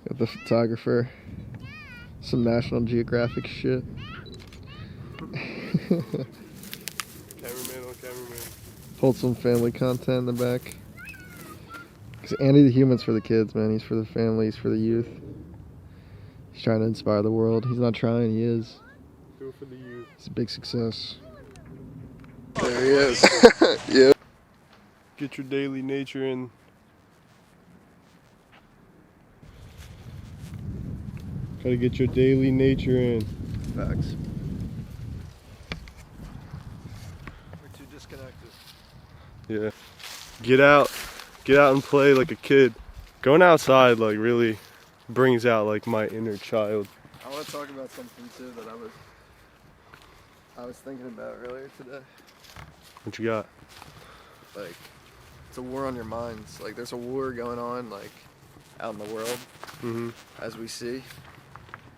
Got the photographer. Some National Geographic shit. Cameraman on cameraman. Wholesome family content in the back. Because Andy the Human's for the kids, man. He's for the family. He's for the youth. He's trying to inspire the world. He's not trying. He is. Do it for the youth. He's a big success. There he is. Yeah. Get your daily nature in. Gotta get your daily nature in. Facts. We're too disconnected. Yeah. Get out and play like a kid. Going outside like really brings out like my inner child. I want to talk about something too that I was thinking about earlier today. What you got? Like, it's a war on your minds. Like, there's a war going on, like, out in the world, as we see.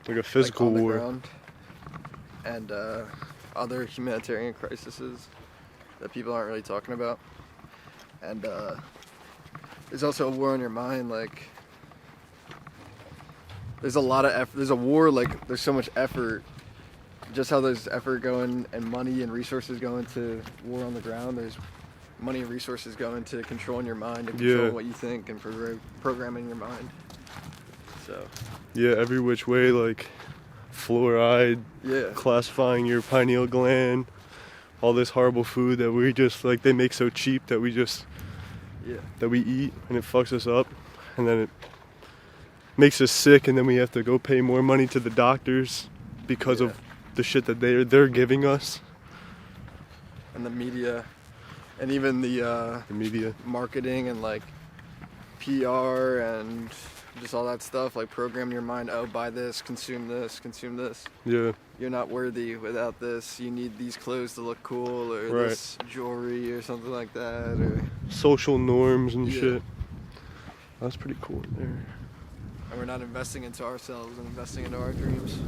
Like a physical like on war. The ground, and other humanitarian crises that people aren't really talking about. And there's also a war on your mind. Like, there's a lot of effort. There's a war. Like, there's so much effort. Just how there's effort going and money and resources going to war on the ground, there's money and resources going to controlling your mind and controlling what you think and programming your mind. So. Yeah, every which way, like fluoride, classifying your pineal gland, all this horrible food that we just like they make so cheap that we just that we eat, and it fucks us up, and then it makes us sick, and then we have to go pay more money to the doctors because of the shit that they're giving us. And the media, and even the media marketing and like PR and just all that stuff, like programming your mind, oh, buy this, consume this. Yeah. You're not worthy without this. You need these clothes to look cool, or this jewelry or something like that, or social norms and shit. That's pretty cool there. And we're not investing into ourselves and investing into our dreams.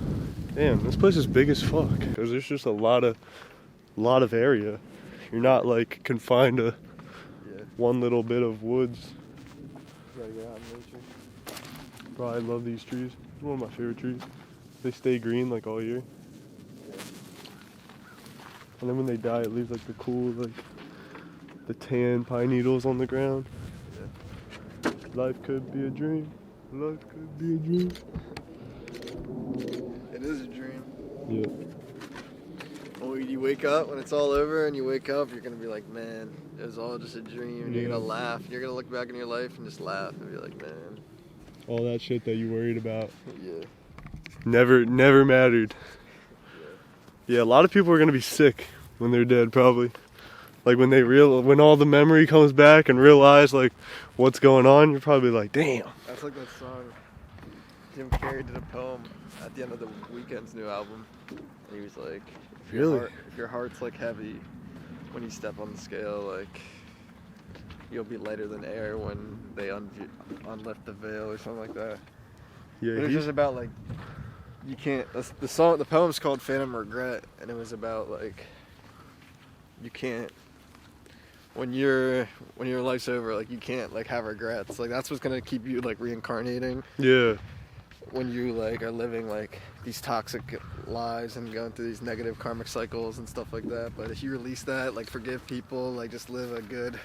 Damn, this place is big as fuck. Because there's just a lot of area. You're not like confined to one little bit of woods. Gotta get out in nature. Bro, I love these trees. One of my favorite trees. They stay green like all year. And then when they die, it leaves like the cool, like the tan pine needles on the ground. Life could be a dream. Life could be a dream. It is a dream. Yeah. When you wake up, when it's all over and you wake up, you're gonna be like, man, it was all just a dream. And you're gonna laugh. You're gonna look back in your life and just laugh and be like, man. All that shit that you worried about. Yeah. Never mattered. Yeah, a lot of people are gonna be sick when they're dead, probably. Like when all the memory comes back and realize like what's going on, you're probably like, damn. That's like that song Jim Carrey did a poem at the end of the Weeknd's new album. And he was like, if your heart's like heavy when you step on the scale, like you'll be lighter than air when they unlift the veil or something like that. Yeah, it was just about like you can't. The poem's called Phantom Regret, and it was about like you can't when your life's over, like you can't like have regrets. Like that's what's gonna keep you like reincarnating. Yeah. When you like are living like these toxic lives and going through these negative karmic cycles and stuff like that. But if you release that, like forgive people, like just live a good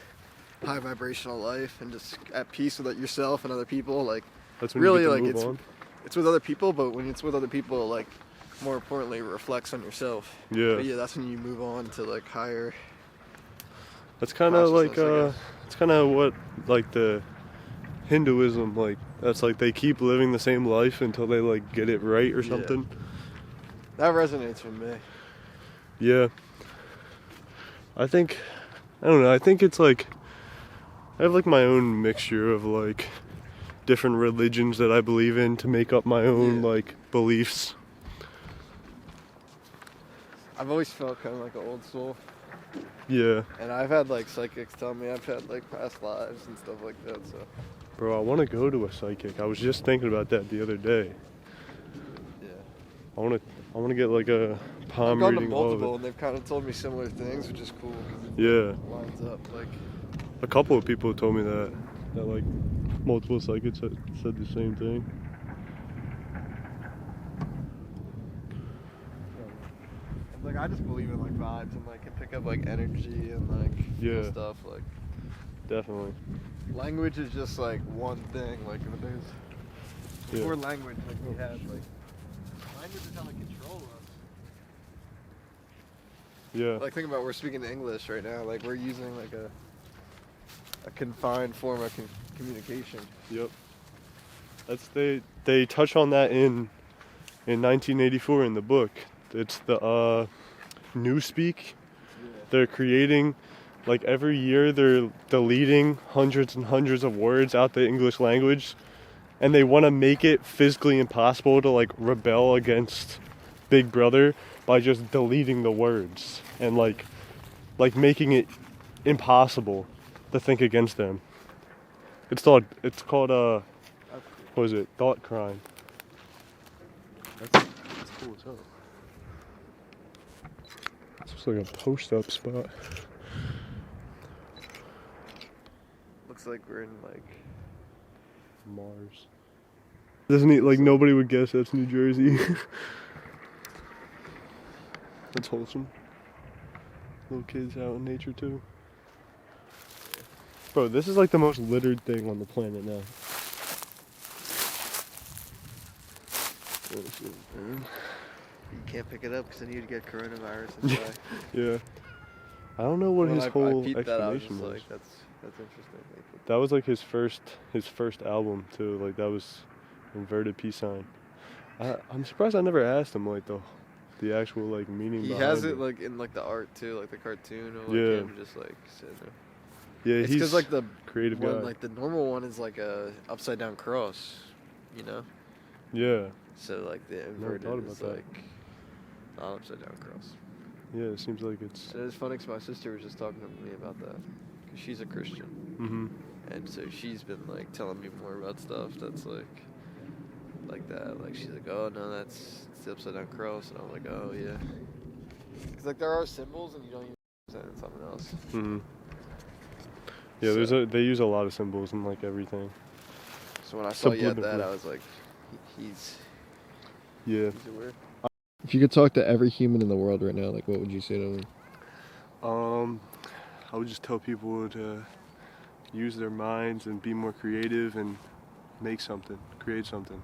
high vibrational life and just at peace with yourself and other people, like that's when really you get like to move on. It's with other people, but when it's with other people, like more importantly, it reflects on yourself. Yeah. But yeah, that's when you move on to like higher. That's kind of like it's kind of what like the Hinduism, like that's like they keep living the same life until they like get it right or something. That resonates with me. Yeah. I don't know, I think it's like I have like my own mixture of like different religions that I believe in to make up my own like beliefs. I've always felt kind of like an old soul. Yeah. And I've had like psychics tell me I've had like past lives and stuff like that, so. Bro, I want to go to a psychic. I was just thinking about that the other day. Yeah. I want to get like a palm reading. I've gone reading. to multiple, and they've kind of told me similar things, which is cool. Yeah. Lines up like. A couple of people told me that like multiple psychics said the same thing. like I just believe in like vibes and like can pick up like energy and like cool stuff. Like definitely. Language is just like one thing. Like there's before language, like we had like language is how they control us. Yeah. Like think about we're speaking English right now. Like we're using like a confined form of communication. Yep. That's they touch on that in 1984 in the book. It's the Newspeak. Yeah. They're creating, like every year they're deleting hundreds and hundreds of words out the English language, and they want to make it physically impossible to like rebel against Big Brother by just deleting the words and like making it impossible to think against them. It's called what is it? Thought crime. That's cool as hell. It's just like a post-up spot. Looks like we're in like Mars. Doesn't it, like nobody would guess that's New Jersey. That's wholesome. Little kids out in nature too. Bro, this is like the most littered thing on the planet now. You can't pick it up because then you'd get coronavirus and die. Yeah. I don't know what his whole explanation was. Like, that's interesting. That was like his first album too. Like that was Inverted Peace Sign. I'm surprised I never asked him like the actual like meaning. He has it like in like the art too, like the cartoon or like him just like sitting there. Yeah, it's because like the creative one, guy. like the normal one is like a upside down cross, you know. Yeah. So like the inverted is like not upside down cross. Yeah, it seems like it's. And it's funny because my sister was just talking to me about that because she's a Christian. Mm-hmm. And so she's been like telling me more about stuff that's like that. Like she's like, oh no, it's the upside down cross, and I'm like, oh yeah. Because like there are symbols and you don't use that in something else. Mm-hmm. Yeah, they use a lot of symbols in like everything. So when I saw you at that, I was like, he's weird. If you could talk to every human in the world right now, like what would you say to them? I would just tell people to use their minds and be more creative and make something, create something.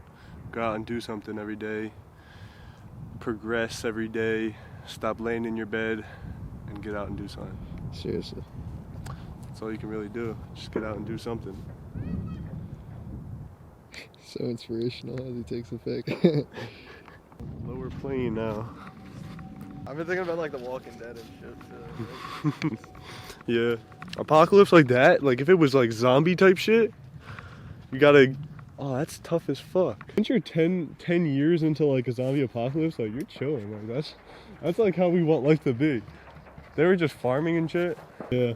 Go out and do something every day. Progress every day. Stop laying in your bed and get out and do something. Seriously. That's all you can really do. Just get out and do something. So inspirational as he takes a pic. Lower plane now. I've been thinking about like The Walking Dead and shit. Yeah. Apocalypse like that, like if it was like zombie type shit, you gotta. Oh, that's tough as fuck. Once you're 10 years into like a zombie apocalypse, like you're chilling. Like that's like how we want life to be. They were just farming and shit. Yeah.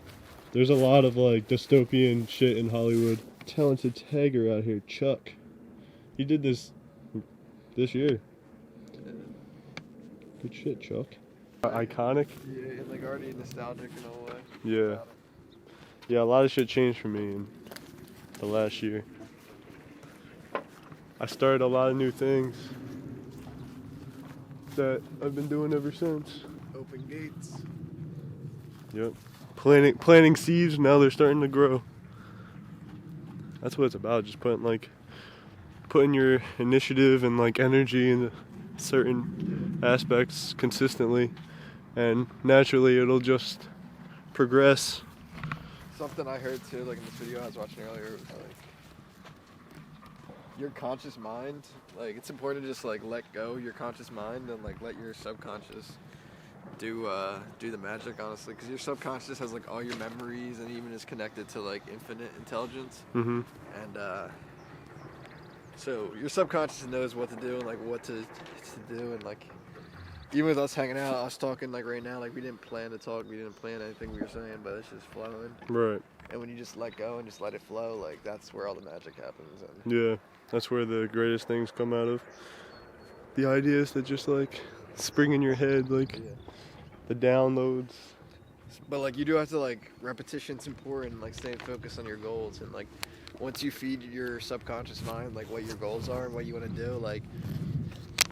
There's a lot of like dystopian shit in Hollywood. Talented tagger out here, Chuck. He did this year. Good shit, Chuck. Iconic. Yeah, and like already nostalgic in a way. Yeah. Yeah, a lot of shit changed for me in the last year. I started a lot of new things that I've been doing ever since. Open gates. Yep. Planting seeds, now they're starting to grow. That's what it's about, just putting your initiative and like energy into certain aspects consistently, and naturally it'll just progress. Something I heard too, like in this video I was watching earlier, was like your conscious mind, like it's important to just like let go your conscious mind and like let your subconscious do the magic, honestly, because your subconscious has like all your memories and even is connected to like infinite intelligence. Mm-hmm. And so your subconscious knows what to do and like what to do, and like even with us hanging out, us talking like right now, like we didn't plan to talk, we didn't plan anything we were saying, but it's just flowing. Right. And when you just let go and just let it flow, like that's where all the magic happens. And yeah, that's where the greatest things come out of. The ideas that just like spring in your head, like the downloads. But like you do have to like repetition's important, like staying focused on your goals, and like once you feed your subconscious mind like what your goals are and what you want to do, like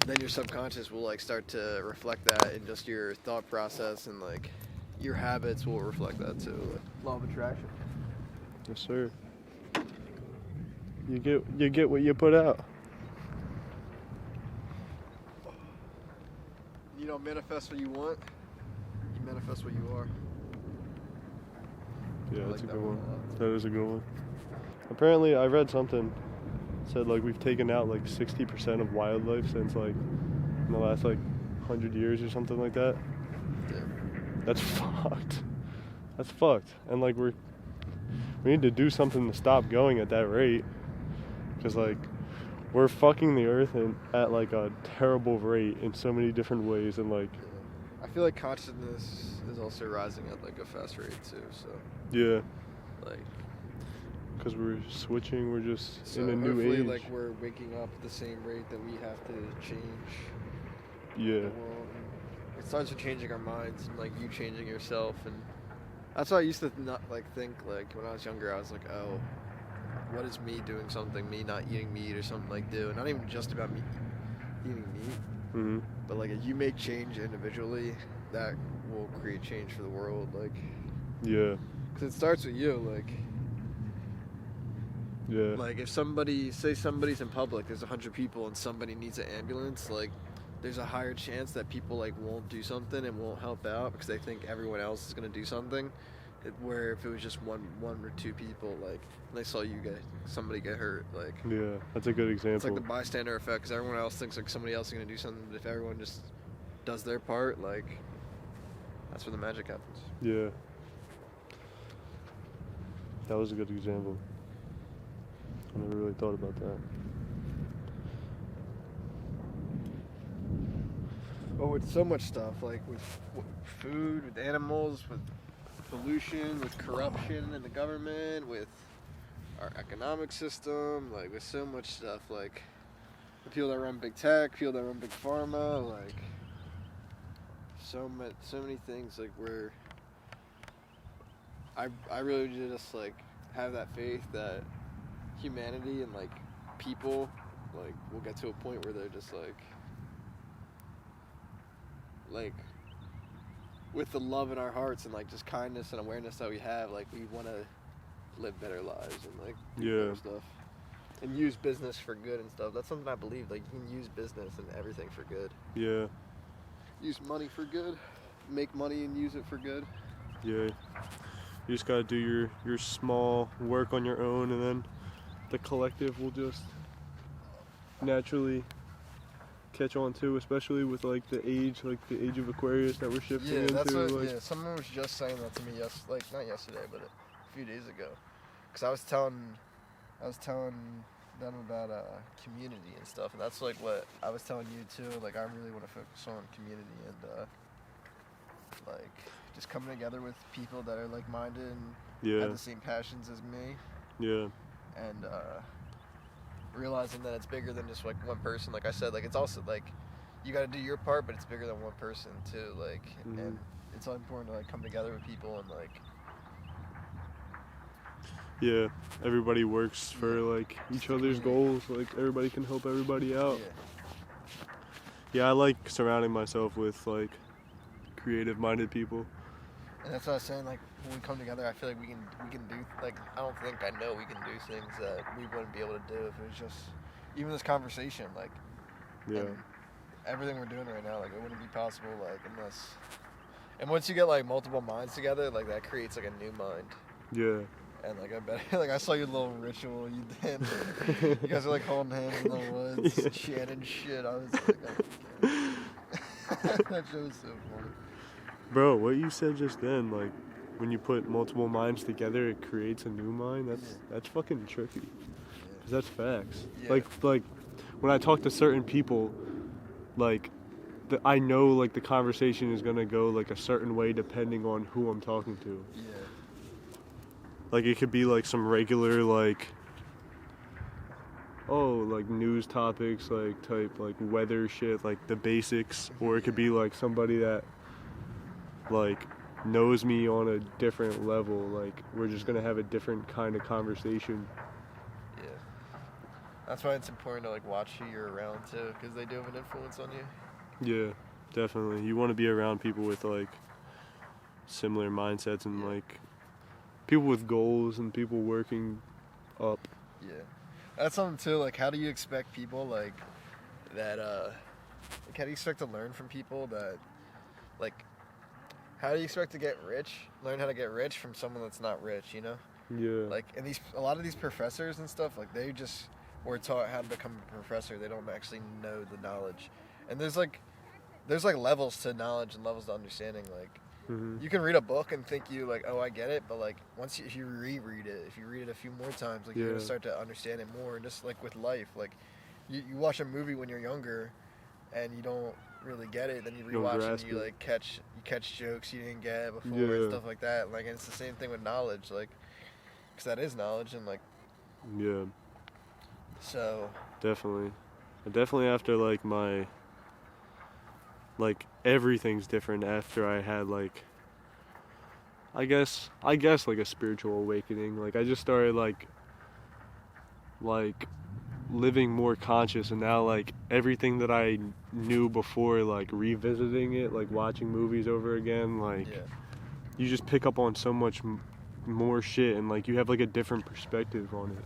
then your subconscious will like start to reflect that in just your thought process, and like your habits will reflect that too. Like, law of attraction. Yes, sir. You get what you put out. You don't manifest what you want. You manifest what you are. Yeah, that's a good one. That is a good one. Apparently, I read something said like we've taken out like 60% of wildlife since like in the last like 100 years or something like that. Yeah. That's fucked. That's fucked. And like we need to do something to stop going at that rate, because like we're fucking the earth at like a terrible rate in so many different ways, and like I feel like consciousness is also rising at like a fast rate too. So yeah, like because we're switching, we're just so in a new age. like we're waking up at the same rate that we have to change. Yeah. The world. It starts with changing our minds and like you changing yourself, and that's why I used to not like think like when I was younger. I was like, oh, what is me doing something? Me not eating meat or something like do? Not even just about me eating meat, Mm-hmm. but like if you make change individually, that will create change for the world. Like Yeah. because it starts with you. Like Yeah. like if somebody's in public, there's 100 people and somebody needs an ambulance, like there's a higher chance that people like won't do something and won't help out because they think everyone else is going to do something. Where if it was just one or two people, like and they saw somebody get hurt, like Yeah, that's a good example. it's like the bystander effect, because everyone else thinks like somebody else is going to do something, but if everyone just does their part, like that's where the magic happens. Yeah. That was a good example. I never really thought about that. But with so much stuff, like with food, with animals, with pollution, with corruption in the government, with our economic system, like with so much stuff, like the people that run big tech, people that run big pharma, like so many things, like where I really just like have that faith that humanity and like people like will get to a point where they're just like with the love in our hearts and like just kindness and awareness that we have, like we want to live better lives and like do better stuff and use business for good and stuff. That's something I believe, like you can use business and everything for good. Yeah. Use money for good, make money and use it for good. Yeah. You just gotta do your small work on your own, and then the collective will just naturally catch on to, especially with like the age of Aquarius that we're shifting into. That's what, like, someone was just saying that to me not yesterday, but a few days ago, because I was telling them about community and stuff, and that's like what I was telling you too. Like I really want to focus on community and like just coming together with people that are like-minded and have the same passions as me. Yeah. And realizing that it's bigger than just like one person. Like I said, like it's also like you got to do your part, but it's bigger than one person too. Like, and it's all important to like come together with people and like. Yeah, everybody works for like each other's goals. Like everybody can help everybody out. Yeah, I like surrounding myself with like creative-minded people. And that's what I was saying. Like when we come together, I feel like we can do like I know we can do things that we wouldn't be able to do if it was just even this conversation. Like everything we're doing right now, like it wouldn't be possible like unless. And once you get like multiple minds together, like that creates like a new mind. Yeah. And like I bet, like I saw your little ritual you did. You guys are like holding hands in the woods, chanting shit. I was like, oh, that shit was so funny. Bro, what you said just then, like when you put multiple minds together, it creates a new mind. That's fucking tricky. 'Cause that's facts. Yeah. Like when I talk to certain people, like I know like the conversation is gonna go like a certain way depending on who I'm talking to. Yeah. Like it could be like some regular like like news topics, like type like weather shit, like the basics, or it could be like somebody that like knows me on a different level. Like we're just gonna have a different kind of conversation. Yeah, That's why it's important to like watch who you're around too, because they do have an influence on you. Yeah, definitely. You want to be around people with like similar mindsets and like people with goals and people working up. Yeah, that's something too. Like, how do you expect people like that? Like, how do you expect to learn from people that, like, how do you expect to get rich? Learn how to get rich from someone that's not rich, you know? Yeah. Like, and a lot of these professors and stuff, like, they just were taught how to become a professor. They don't actually know the knowledge. And there's levels to knowledge and levels to understanding. Like, you can read a book and think you like, oh, I get it, but like if you reread it, if you read it a few more times, like you're gonna start to understand it more. And just like with life, like you watch a movie when you're younger, and you don't really get it, then you rewatch and you like catch jokes you didn't get before and stuff like that. Like, and it's the same thing with knowledge, like, because that is knowledge and like. Yeah. So. Definitely after like my. Like everything's different after I had like I guess like a spiritual awakening. Like I just started like living more conscious, and now like everything that I knew before, like revisiting it, like watching movies over again, like you just pick up on so much more shit, and like you have like a different perspective on it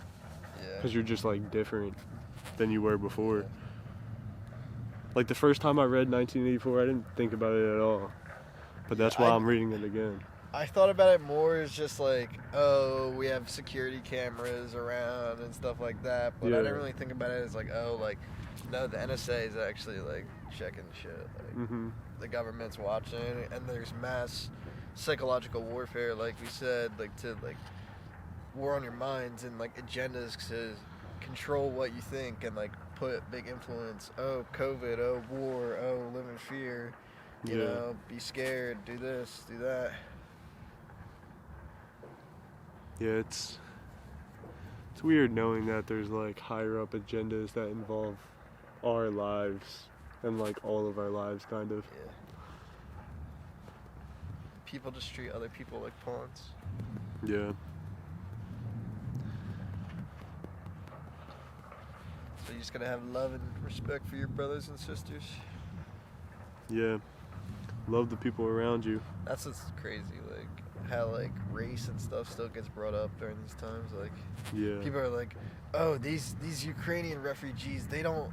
because you're just like different than you were before. Like, the first time I read 1984, I didn't think about it at all. But that's why I'm reading it again. I thought about it more as just like, oh, we have security cameras around and stuff like that. But I didn't really think about it as like, oh, like, no, the NSA is actually, like, checking shit. Like, the government's watching, and there's mass psychological warfare, like we said, like, to, like, war on your minds and, like, agendas to control what you think and, like, put big influence. Oh, COVID. Oh, war. Oh, live in fear. You know, be scared. Do this. Do that. Yeah, it's weird knowing that there's like higher up agendas that involve our lives and like all of our lives, kind of. Yeah. People just treat other people like pawns. Yeah. So you just gotta have love and respect for your brothers and sisters. Yeah. Love the people around you. That's what's crazy, like how like race and stuff still gets brought up during these times. Like, people are like, oh, these Ukrainian refugees, they don't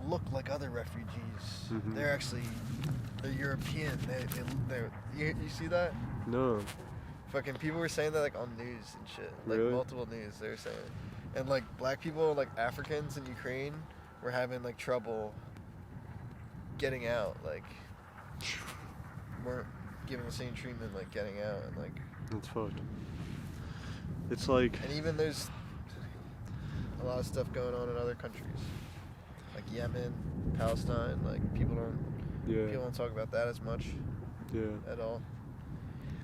look like other refugees. They're European. They're you see that? No. Fucking people were saying that like on news and shit. Like multiple news they were saying. And like black people, like Africans in Ukraine, were having like trouble getting out. Like, weren't given the same treatment like getting out, and like. That's fucked. It's like. And even there's a lot of stuff going on in other countries, like Yemen, Palestine. Like people don't talk about that as much. At all.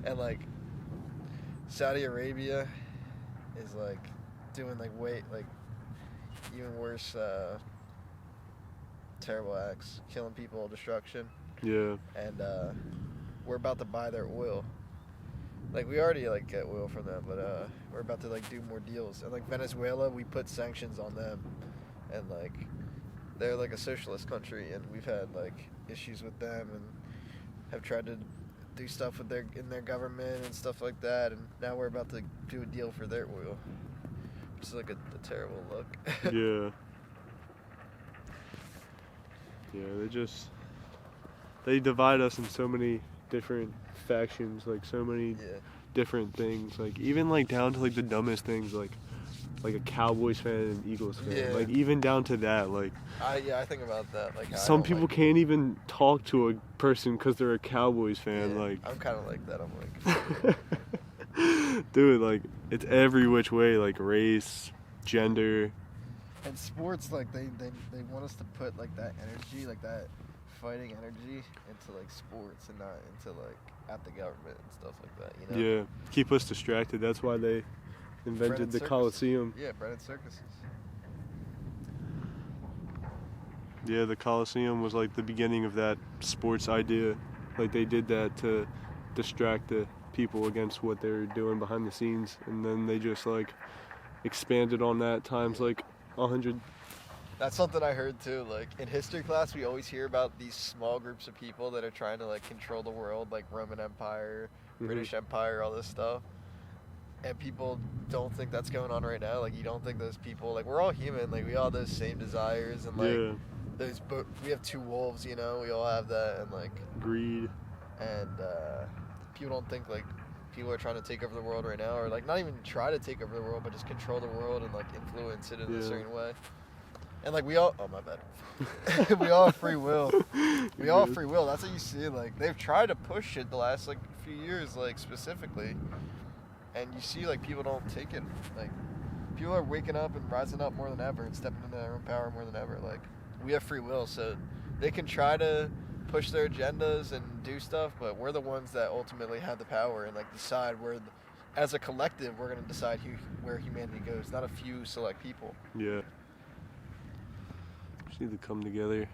And like Saudi Arabia is like doing like even worse terrible acts, killing people, destruction. And we're about to buy their oil. Like, we already like get oil from them, but we're about to like do more deals. And like Venezuela, we put sanctions on them, and like they're like a socialist country, and we've had like issues with them and have tried to do stuff with in their government and stuff like that, and now we're about to do a deal for their oil. It's like a terrible look. They divide us in so many different factions, like so many different things, like even like down to like the dumbest things, like a Cowboys fan and an Eagles fan, like even down to that, like I think about that, like some people can't even talk to a person because they're a Cowboys fan. Like, I'm kind of like that. I'm like dude, like it's every which way, like race, gender, and sports. Like they want us to put like that energy, like that fighting energy, into like sports and not into like at the government and stuff like that, you know? Keep us distracted. That's why they invented the Coliseum. Bread and circuses. The Coliseum was like the beginning of that sports idea. Like they did that to distract the people against what they were doing behind the scenes, and then they just like expanded on that times like 100. That's something I heard too. Like in history class, we always hear about these small groups of people that are trying to like control the world, like Roman Empire, British Empire, all this stuff. And people don't think that's going on right now. Like you don't think those people, like we're all human, like we all have those same desires and like we have two wolves, you know, we all have that, and like greed. And people don't think like people are trying to take over the world right now, or like not even try to take over the world, but just control the world and like influence it in a certain way. And like we all, oh my bad, we all have free will. We all have free will. That's what you see. Like they've tried to push it the last like few years, like specifically, and you see like people don't take it. Like people are waking up and rising up more than ever and stepping into their own power more than ever. Like we have free will, so they can try to push their agendas and do stuff, but we're the ones that ultimately have the power and like decide where, as a collective, we're gonna decide where humanity goes, not a few select people. Yeah. Just need to come together.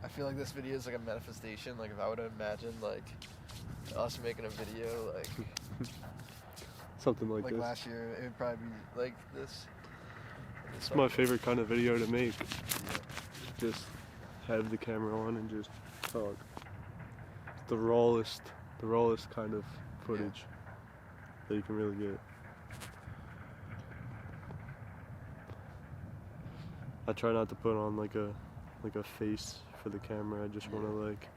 I feel like this video is like a manifestation. Like if I would have imagined like us making a video like something like this. Last year, it would probably be like this. It's my favorite kind of video to make. Just have the camera on and just talk. It's the rawest kind of footage that you can really get. I try not to put on like a face for the camera. I just want to like,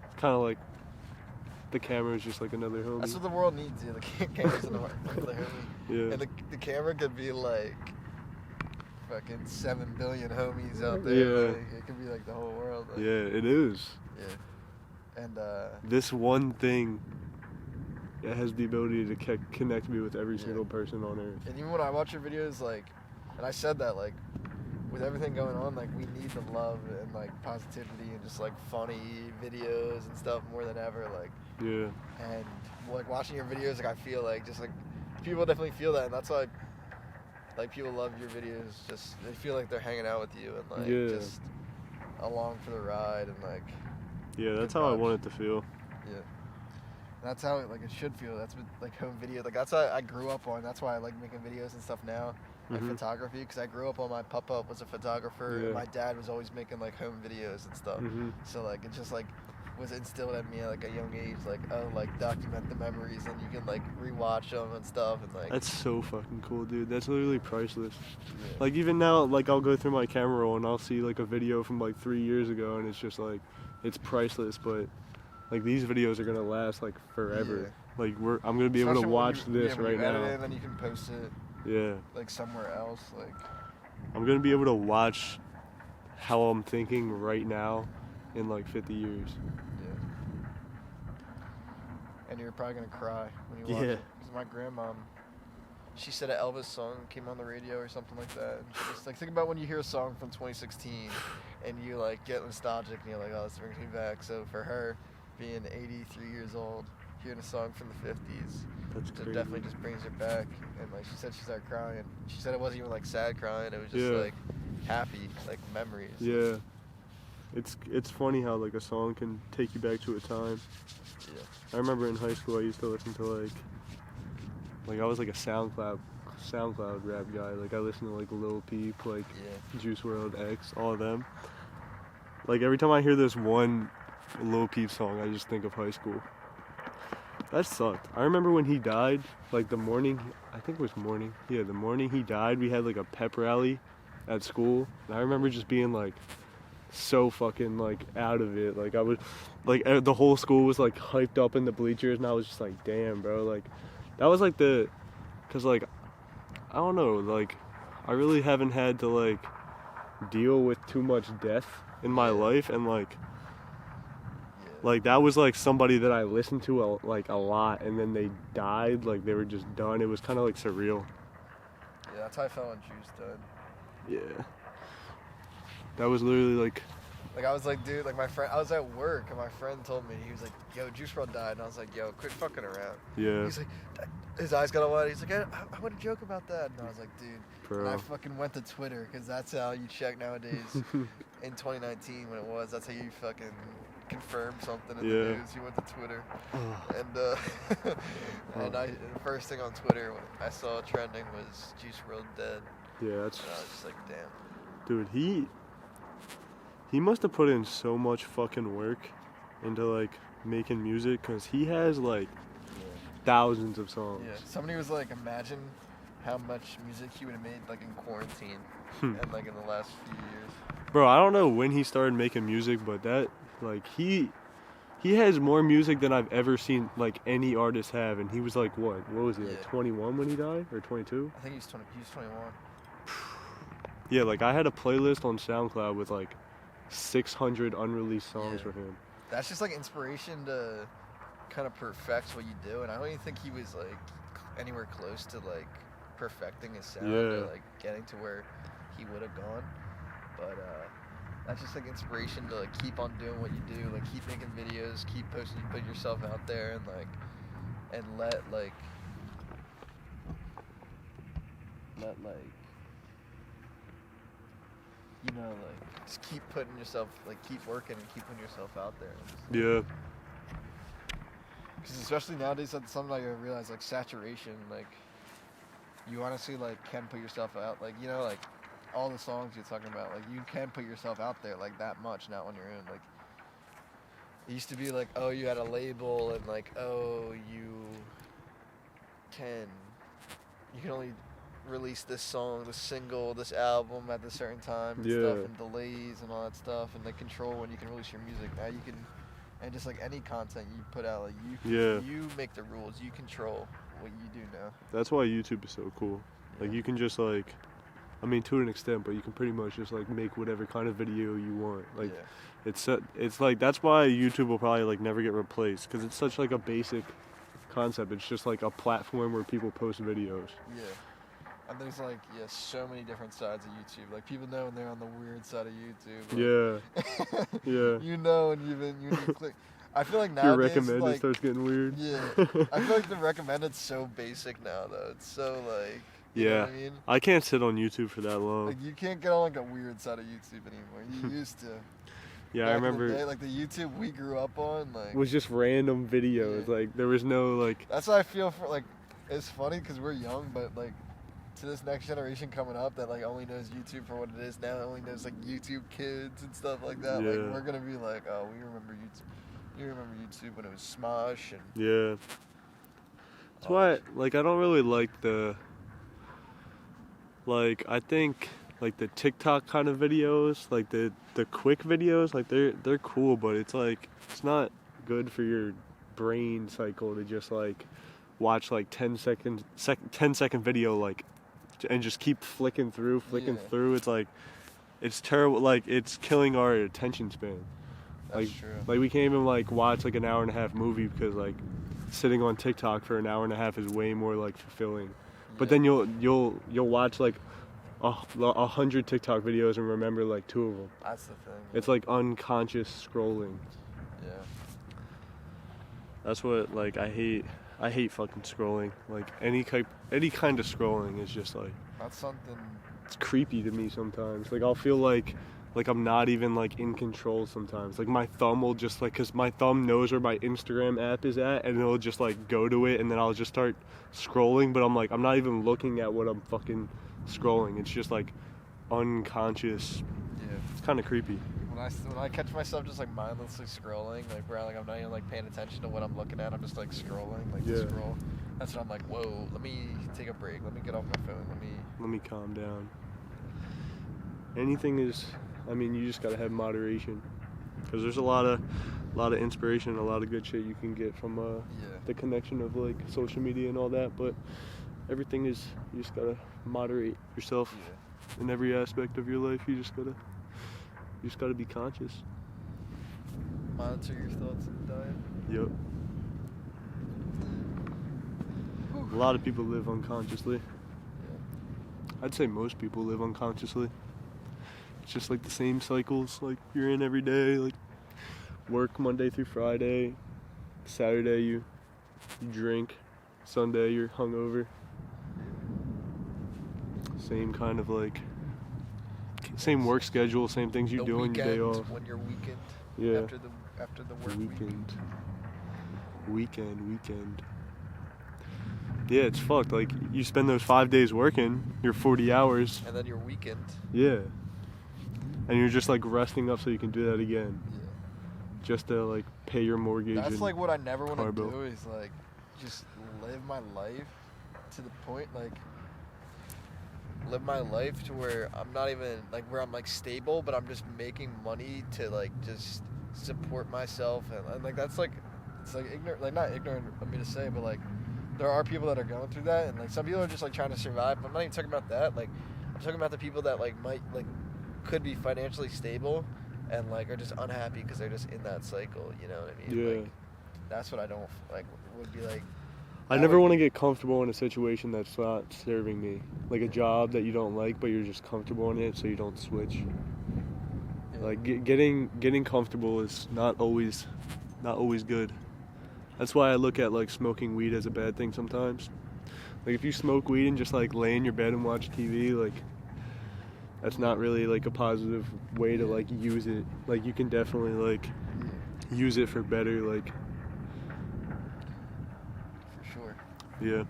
it's kind of like the camera is just like another homie. That's what the world needs. Yeah, the camera's another homie. Yeah. And the camera could be like fucking 7 billion homies out there. Yeah. Like, it could be like the whole world. Like, yeah, it is. Yeah. And this one thing, it has the ability to connect me with every single person on earth. And even when I watch your videos, like, and I said that, like, with everything going on, like, we need the love and like positivity and just like funny videos and stuff more than ever. Like, yeah. And like watching your videos, like I feel like just like people definitely feel that, and that's why like people love your videos. Just they feel like they're hanging out with you and like just along for the ride and like. Yeah, that's how I want it to feel. Yeah. And that's how like it should feel. That's what like home video. Like that's how I grew up on. That's why I like making videos and stuff now. Like photography, because I grew up on my papa was a photographer, and my dad was always making like home videos and stuff. So like it just like was instilled in me at like a young age, like like document the memories, and you can like rewatch them and stuff, and like that's so fucking cool, dude. That's literally priceless. Like even now, like I'll go through my camera roll and I'll see like a video from like 3 years ago, and it's just like it's priceless. But like these videos are gonna last like forever. Like I'm gonna be able to watch this right now. And then you can post it. Yeah. Like somewhere else, like. I'm gonna be able to watch how I'm thinking right now in like 50 years. Yeah. And you're probably gonna cry when you watch it. Because my grandma, she said an Elvis song came on the radio or something like that. And she just like think about when you hear a song from 2016 and you like get nostalgic and you're like, oh, this brings me back. So for her, being 83 years old, hearing a song from the 50s. It definitely just brings her back, and like she said, she started crying. She said it wasn't even like sad crying; it was just like happy, like memories. Yeah, it's funny how like a song can take you back to a time. Yeah. I remember in high school I used to listen to like I was like a SoundCloud rap guy. Like I listened to like Lil Peep, like Juice WRLD, X, all of them. Like every time I hear this one Lil Peep song, I just think of high school. That sucked. I remember when he died, like the morning he died, we had like a pep rally at school. And I remember just being like so fucking like out of it. Like I was, like the whole school was like hyped up in the bleachers, and I was just like, damn, bro. Like that was like cause like, I don't know, like I really haven't had to like deal with too much death in my life, and like that was like somebody that I listened to a lot, and then they died, like they were just done. It was kind of like surreal. Yeah, that's how I felt when Juice died. Yeah. That was literally like I was like, dude, like my friend, I was at work and my friend told me, he was like, yo, Juice WRLD died, and I was like, yo, quit fucking around. Yeah. He's like, his eyes got all wide. He's like, I want to joke about that, and I was like, dude. Bro. And I fucking went to Twitter, because that's how you check nowadays in 2019 when it was. That's how you fucking confirm something in the news. He went to Twitter, and the first thing on Twitter I saw trending was Juice WRLD dead. Yeah, that's. And I was just like, damn. Dude, he must have put in so much fucking work into like making music, because he has like thousands of songs. Yeah, somebody was like, imagine how much music he would have made like in quarantine and like in the last few years. Bro, I don't know when he started making music, but that like he has more music than I've ever seen like any artist have, and he was like what was he, like 21 when he died, or 22? I think he was 21. Yeah, like I had a playlist on SoundCloud with like 600 unreleased songs for him. That's just like inspiration to kind of perfect what you do, and I don't even think he was like anywhere close to like perfecting his sound or like getting to where he would have gone. But that's just like inspiration to like keep on doing what you do, like keep making videos, keep posting, you put yourself out there, and let you know, like just keep putting yourself, like keep working and keep putting yourself out there. Yeah. Because especially nowadays, that's something I realize, like saturation, like you honestly like can put yourself out, like, you know, like all the songs you're talking about, like you can put yourself out there like that much now on your own. Like it used to be like, oh, you had a label, and like, oh, you can only release this song, this single, this album at a certain time and stuff, and delays and all that stuff, and like control when you can release your music. Now you can, and just like any content you put out, like you make the rules, you control what you do now. That's why YouTube is so cool. Like you can just like, I mean, to an extent, but you can pretty much just like make whatever kind of video you want. Like it's like, that's why YouTube will probably like never get replaced, because it's such like a basic concept. It's just like a platform where people post videos. Yeah. And there's like, so many different sides of YouTube. Like people know when they're on the weird side of YouTube. Like, yeah. You know, and even you click. I feel like nowadays, your recommended like, starts getting weird. Yeah. I feel like the recommended's so basic now, though. It's so like. You know what I mean? I can't sit on YouTube for that long. Like you can't get on like a weird side of YouTube anymore. You used to. Yeah, I remember. In the day, like the YouTube we grew up on, like was just random videos. Like there was no like. That's how I feel for like. It's funny because we're young, but like. To this next generation coming up that like only knows YouTube for what it is now, only knows like YouTube Kids and stuff like that. Like we're gonna be like, oh, we remember YouTube. You remember YouTube when it was Smosh and. Yeah. That's why, like, I don't really like the. Like, I think like the TikTok kind of videos, like the quick videos, like they're cool, but it's like it's not good for your brain cycle to just like watch like 10 second video like. And just keep flicking through. It's like, it's terrible. Like it's killing our attention span. That's true. Like we can't even like watch like an hour and a half movie, because like sitting on TikTok for an hour and a half is way more like fulfilling. But then you'll watch like 100 TikTok videos and remember like 2 of them. That's the thing. It's like unconscious scrolling. Yeah. That's what like I hate. I hate fucking scrolling. Like any kind of scrolling is just like, that's something. It's creepy to me sometimes. Like I'll feel like I'm not even like in control sometimes. Like my thumb will just like, cause my thumb knows where my Instagram app is at, and it'll just like go to it, and then I'll just start scrolling. But I'm like, I'm not even looking at what I'm fucking scrolling. It's just like unconscious. Yeah. It's kind of creepy. When I catch myself just like mindlessly scrolling, like where like I'm not even like paying attention to what I'm looking at, I'm just like scrolling, like to scroll. That's when I'm like, whoa, let me take a break, let me get off my phone, let me calm down. Anything is, I mean, you just gotta have moderation, because there's a lot of inspiration, a lot of good shit you can get from the connection of like social media and all that, but everything is, you just gotta moderate yourself in every aspect of your life. You just gotta be conscious. Monitor your thoughts and diet. Yep. A lot of people live unconsciously. Yeah. I'd say most people live unconsciously. It's just like the same cycles like you're in every day, like work Monday through Friday, Saturday you drink, Sunday you're hungover. Same kind of like, same work schedule, same things you do on your day off. When your weekend. Yeah. After the work Weekend. Yeah, it's fucked. Like, you spend those 5 days working, your 40 hours. And then your weekend. Yeah. And you're just, like, resting up so you can do that again. Yeah. Just to, like, pay your mortgage. That's, and like, what I never want to bill. do is, like, just live my life to the point, like, live my life to where I'm not even, like, where I'm, like, stable, but I'm just making money to, like, just support myself. And like, that's, like, it's, like, ignorant, like, not ignorant of me to say, but, like, there are people that are going through that, and, like, some people are just, like, trying to survive. But I'm not even talking about that. Like, I'm talking about the people that, like, might, like, could be financially stable and, like, are just unhappy because they're just in that cycle, you know what I mean? Yeah. Like, that's what I don't, like, would be, like... I never want to get comfortable in a situation that's not serving me. Like a job that you don't like, but you're just comfortable in it, so you don't switch. Yeah. Like, getting comfortable is not always good. That's why I look at, like, smoking weed as a bad thing sometimes. Like, if you smoke weed and just, like, lay in your bed and watch TV, like, that's not really, like, a positive way to, like, use it. Like, you can definitely, like, use it for better, like... For sure. Yeah.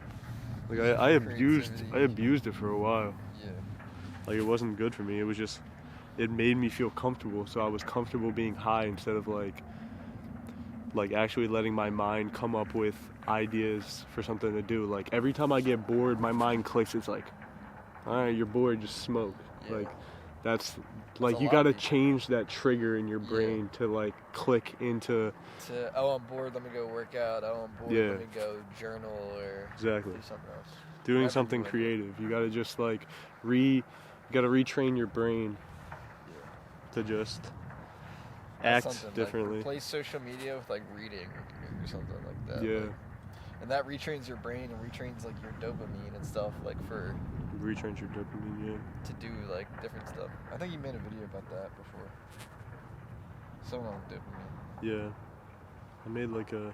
Like, I abused it for a while. Yeah. Like, it wasn't good for me. It was just... It made me feel comfortable, so I was comfortable being high instead of, like actually letting my mind come up with ideas for something to do. Like, every time I get bored, my mind clicks. It's like, all right, you're bored, just smoke. Yeah. Like, that's like, you gotta change that trigger in your brain to, like, click into... oh, I'm bored, let me go work out. Oh, I'm bored, let me go journal or do something else. Doing something creative. You gotta just, like, you gotta retrain your brain to just... act differently. Like, replace social media with, like, reading or something like that. Yeah. Like, and that retrains your brain and retrains, like, your dopamine and stuff, like, for... Retrains your dopamine, yeah. To do, like, different stuff. I think you made a video about that before. Something on dopamine. Yeah. I made, like, kind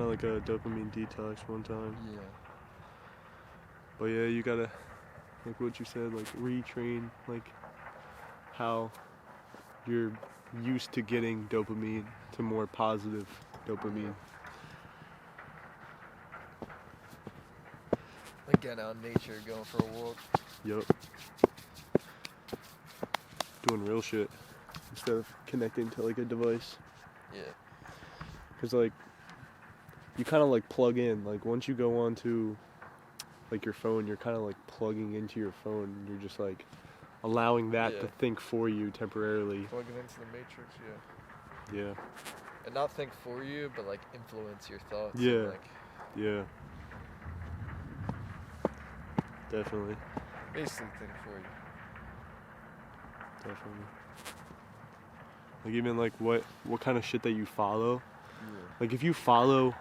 of like a dopamine detox one time. Yeah. But yeah, you gotta, like what you said, like, retrain, like, how you're used to getting dopamine to more positive dopamine. Like, getting out in nature, going for a walk. Yup. Doing real shit instead of connecting to, like, a device. Yeah. Because, like, you kind of, like, plug in. Like, once you go onto, like, your phone, you're kind of, like, plugging into your phone. And you're just, like, allowing that to think for you temporarily. Plugging into the matrix, yeah. And not think for you, but, like, influence your thoughts. Yeah. And, like, yeah. Definitely. Basically think for you. Definitely. Like, even, like, what kind of shit that you follow. Yeah. Like, if you follow,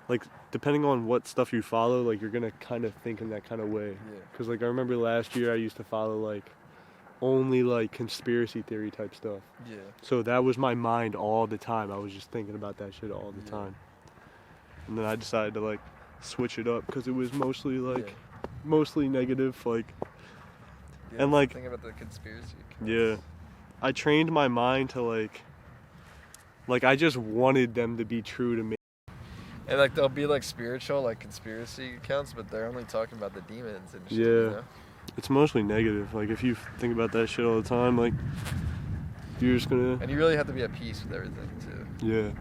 like, depending on what stuff you follow, like, you're gonna kind of think in that kind of way. Yeah. Because, like, I remember last year I used to follow, like, only, like, conspiracy theory type stuff. Yeah. So that was my mind all the time. I was just thinking about that shit all the time. And then I decided to, like, switch it up because it was mostly, like, mostly negative, like, and, like, think about the conspiracy accounts. Yeah. I trained my mind to, like, I just wanted them to be true to me. And, like, they'll be, like, spiritual, like, conspiracy accounts, but they're only talking about the demons and shit, Yeah. you know? It's mostly negative. Like, if you think about that shit all the time, like, you're just gonna... And you really have to be at peace with everything, too. Yeah.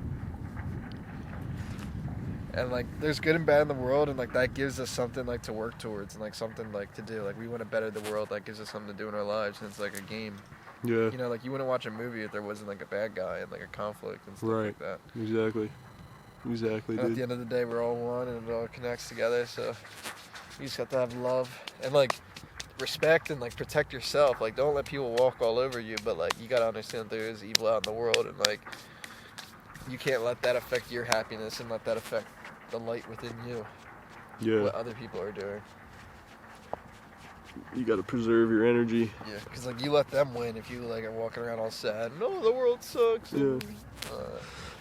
And, like, there's good and bad in the world, and, like, that gives us something, like, to work towards and, like, something, like, to do. Like, we want to better the world. That gives us something to do in our lives, and it's, like, a game. Yeah. You know, like, you wouldn't watch a movie if there wasn't, like, a bad guy and, like, a conflict and stuff like that. Exactly. Exactly, dude. At the end of the day, we're all one, and it all connects together, so you just have to have love and, like, respect and, like, protect yourself. Like, don't let people walk all over you, but, like, you gotta understand there is evil out in the world, and, like, you can't let that affect your happiness and let that affect the light within you. Yeah. What other people are doing. You gotta preserve your energy. Yeah, because, like, you let them win if you, like, are walking around all sad. No, the world sucks. Yeah.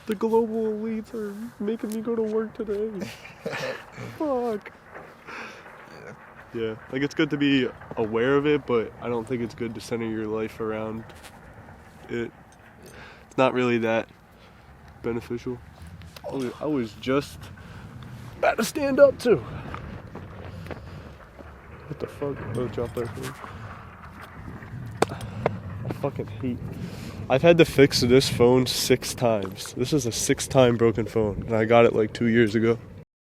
The global elites are making me go to work today. Fuck. Yeah. Yeah. Like, it's good to be aware of it, but I don't think it's good to center your life around it. It's not really that beneficial. I was just about to stand up too. What the fuck? Oh, drop that phone. I fucking hate. I've had to fix this phone 6 times. This is a 6-time broken phone, and I got it like 2 years ago.